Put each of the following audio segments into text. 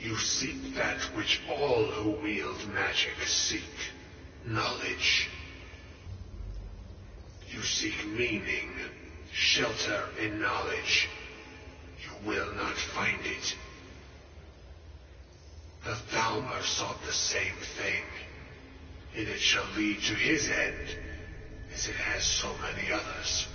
You seek that which all who wield magic seek. Knowledge. You seek meaning, shelter in knowledge. You will not find it. The Thalmor sought the same thing, and it shall lead to his end, as it has so many others.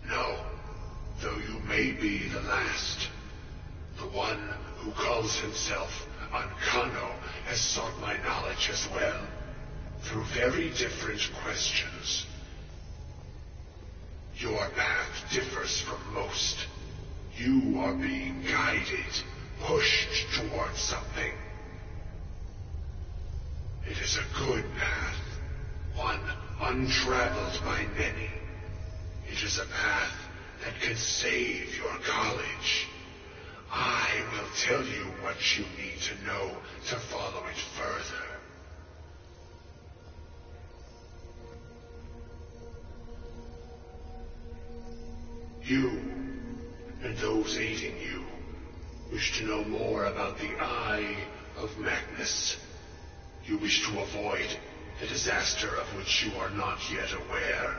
No, though you may be the last, the one who calls himself Unkano has sought my knowledge as well, through very different questions. Your path differs from most. You are being guided, pushed towards something. It is a good path, one untraveled by many. It is a path that can save your college. I will tell you what you need to know to follow it further. You, and those aiding you, wish to know more about the Eye of Magnus. You wish to avoid the disaster of which you are not yet aware.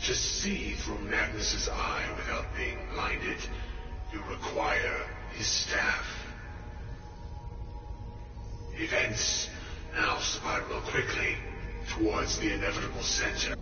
To see through Magnus's eye without being blinded, you require his staff. Events now spiral quickly towards the inevitable center.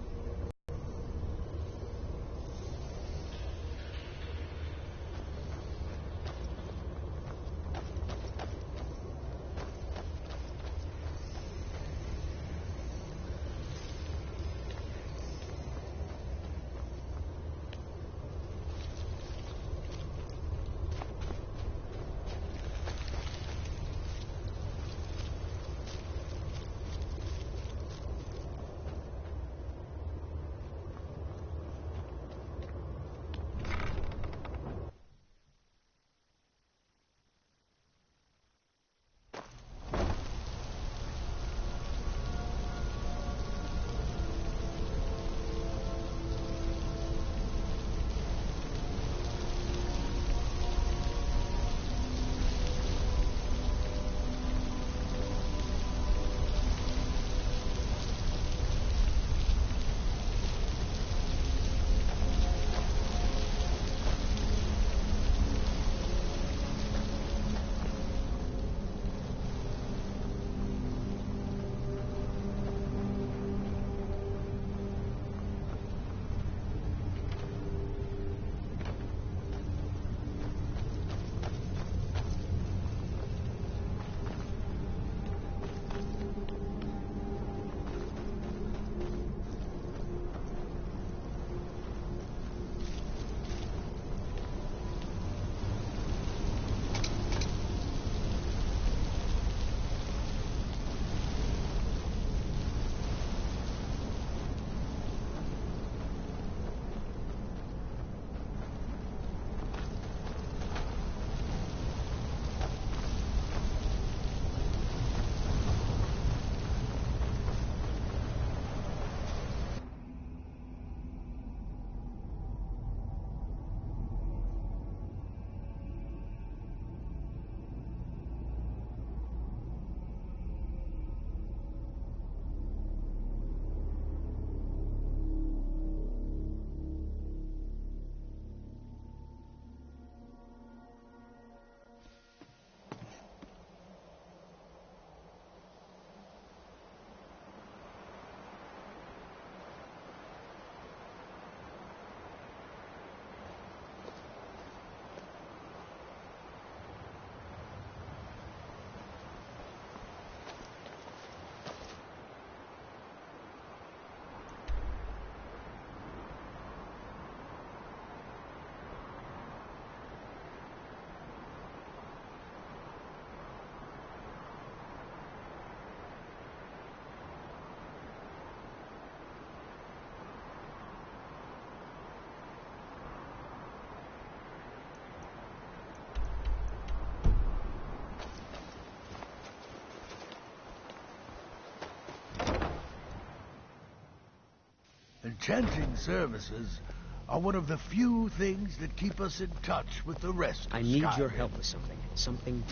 Enchanting services are one of the few things that keep us in touch with the rest of I need Skyrim. your help with something. Something...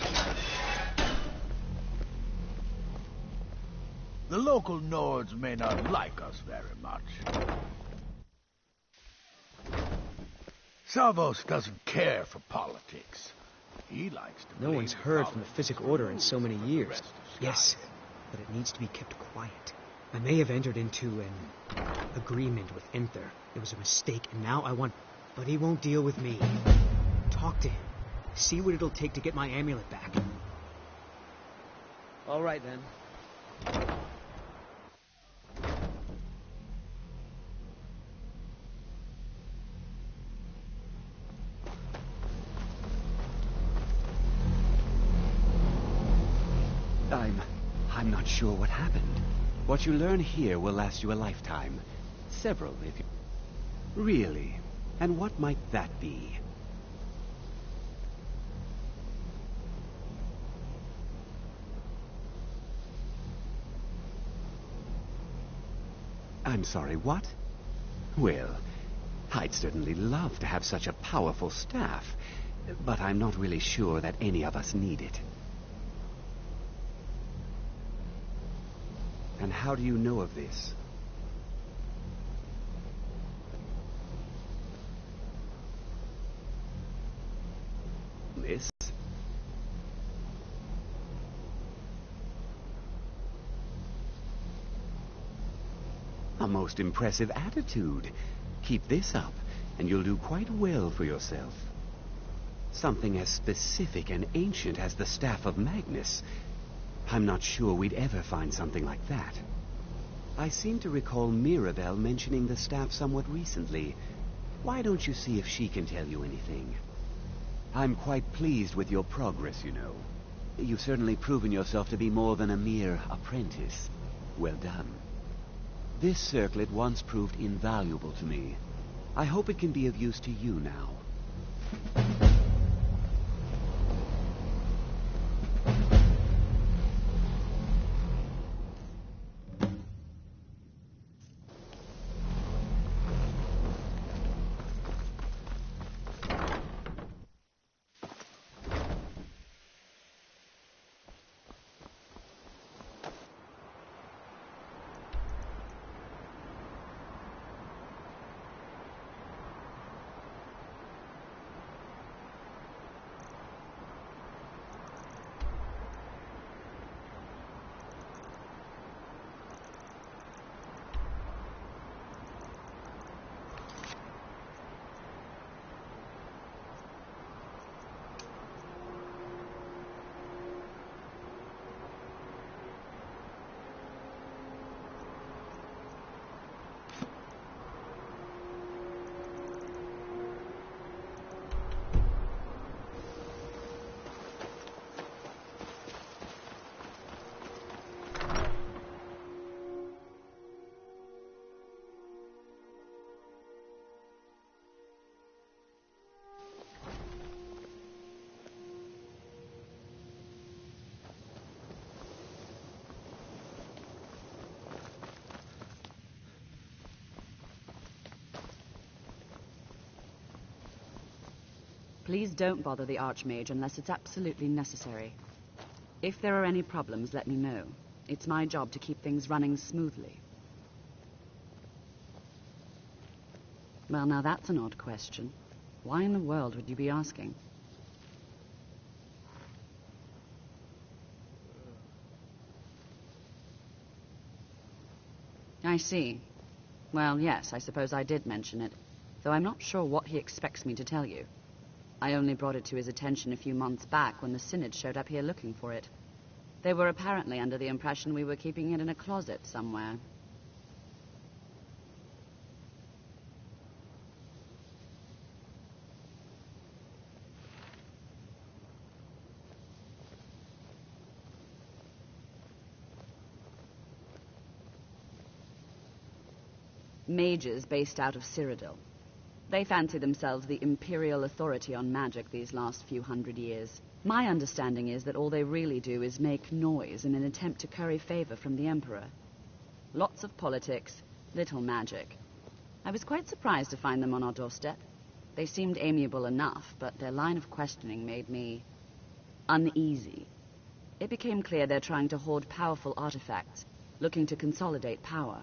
The local Nords may not like us very much. Salvos doesn't care for politics. He likes to... No one's heard from the Physic Order in so many years. Yes, but it needs to be kept quiet. I may have entered into an agreement with Enther. It was a mistake, and now I want... But he won't deal with me. Talk to him. See what it'll take to get my amulet back. All right, then. I'm not sure what happened. What you learn here will last you a lifetime. Several, if you... Really? And what might that be? I'm sorry, what? Well, I'd certainly love to have such a powerful staff, but I'm not really sure that any of us need it. And how do you know of this? Miss? A most impressive attitude. Keep this up, and you'll do quite well for yourself. Something as specific and ancient as the staff of Magnus. I'm not sure we'd ever find something like that. I seem to recall Mirabelle mentioning the staff somewhat recently. Why don't you see if she can tell you anything? I'm quite pleased with your progress, you know. You've certainly proven yourself to be more than a mere apprentice. Well done. This circlet once proved invaluable to me. I hope it can be of use to you now. Please don't bother the Archmage unless it's absolutely necessary. If there are any problems, let me know. It's my job to keep things running smoothly. Well, now that's an odd question. Why in the world would you be asking? I see. Well, yes, I suppose I did mention it, though I'm not sure what he expects me to tell you. I only brought it to his attention a few months back when the Synod showed up here looking for it. They were apparently under the impression we were keeping it in a closet somewhere. Mages based out of Cyrodiil. They fancy themselves the imperial authority on magic these last few hundred years. My understanding is that all they really do is make noise in an attempt to curry favor from the Emperor. Lots of politics, little magic. I was quite surprised to find them on our doorstep. They seemed amiable enough, but their line of questioning made me uneasy. It became clear they're trying to hoard powerful artifacts, looking to consolidate power.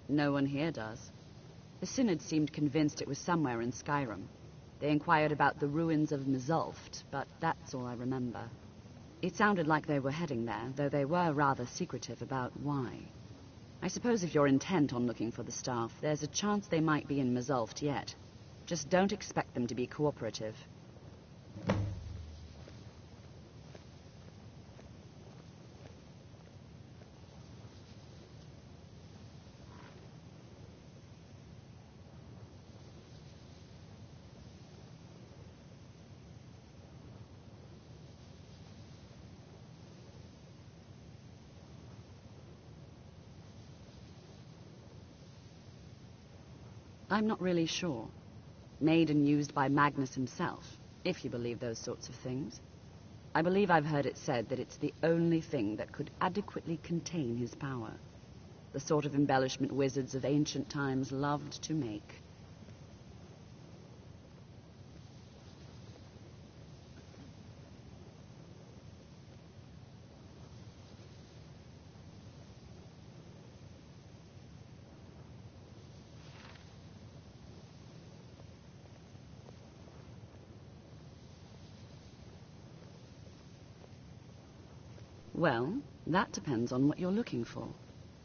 No one here does. The Synod seemed convinced it was somewhere in Skyrim. They inquired about the ruins of Mizulft, but that's all I remember. It sounded like they were heading there, though they were rather secretive about why. I suppose if you're intent on looking for the staff, there's a chance they might be in Mizulft yet. Just don't expect them to be cooperative. I'm not really sure. Made and used by Magnus himself, if you believe those sorts of things. I believe I've heard it said that it's the only thing that could adequately contain his power. The sort of embellishment wizards of ancient times loved to make. Well, that depends on what you're looking for.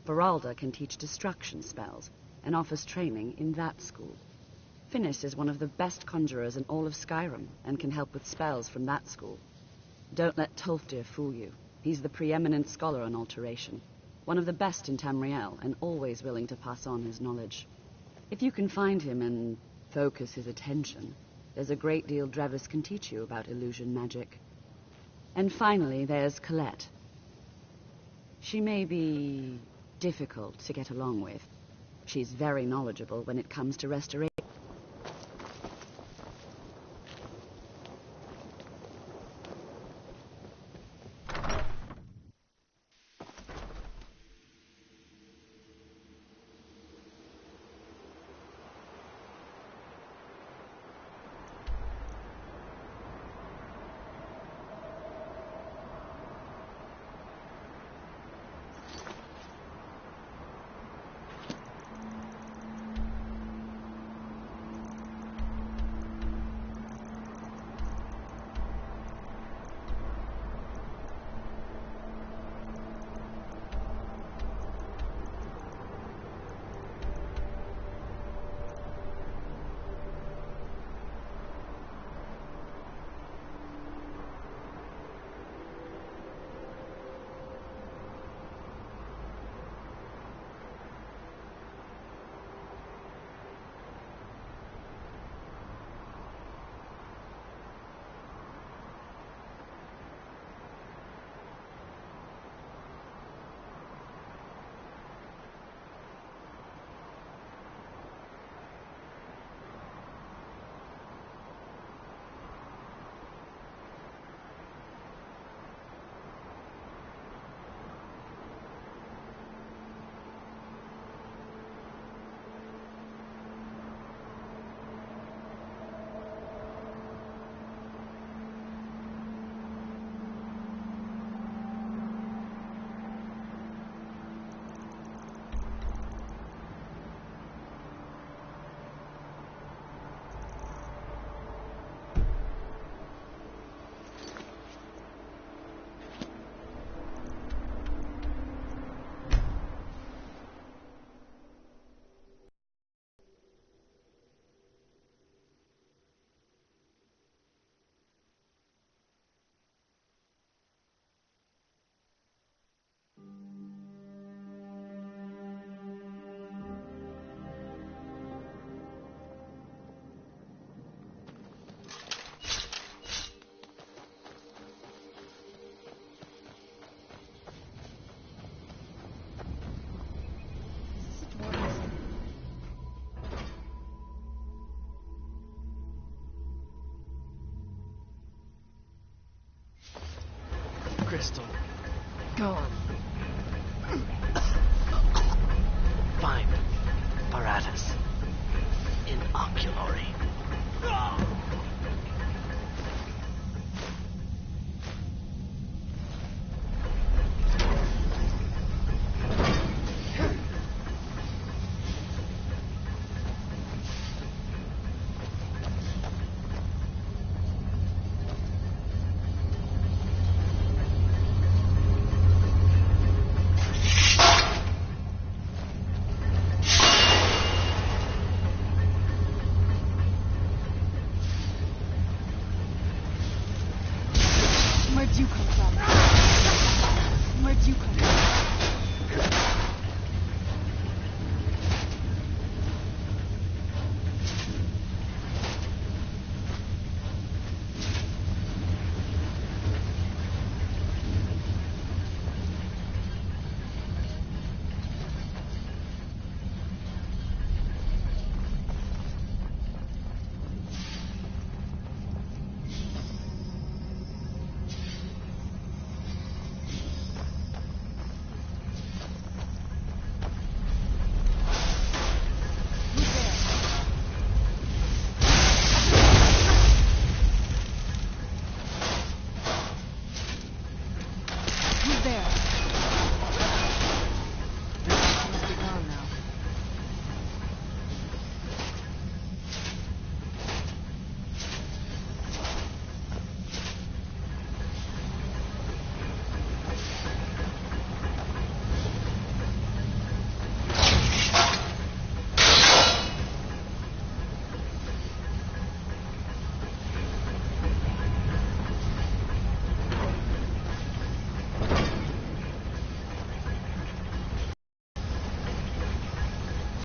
Beralda can teach destruction spells and offers training in that school. Finis is one of the best conjurers in all of Skyrim and can help with spells from that school. Don't let Tolfdir fool you. He's the preeminent scholar on alteration, one of the best in Tamriel and always willing to pass on his knowledge. If you can find him and focus his attention, there's a great deal Drevis can teach you about illusion magic. And finally, there's Colette. She may be difficult to get along with. She's very knowledgeable when it comes to restoration. Crystal. Find apparatus in oculory. Where'd you come from? Where'd you come from?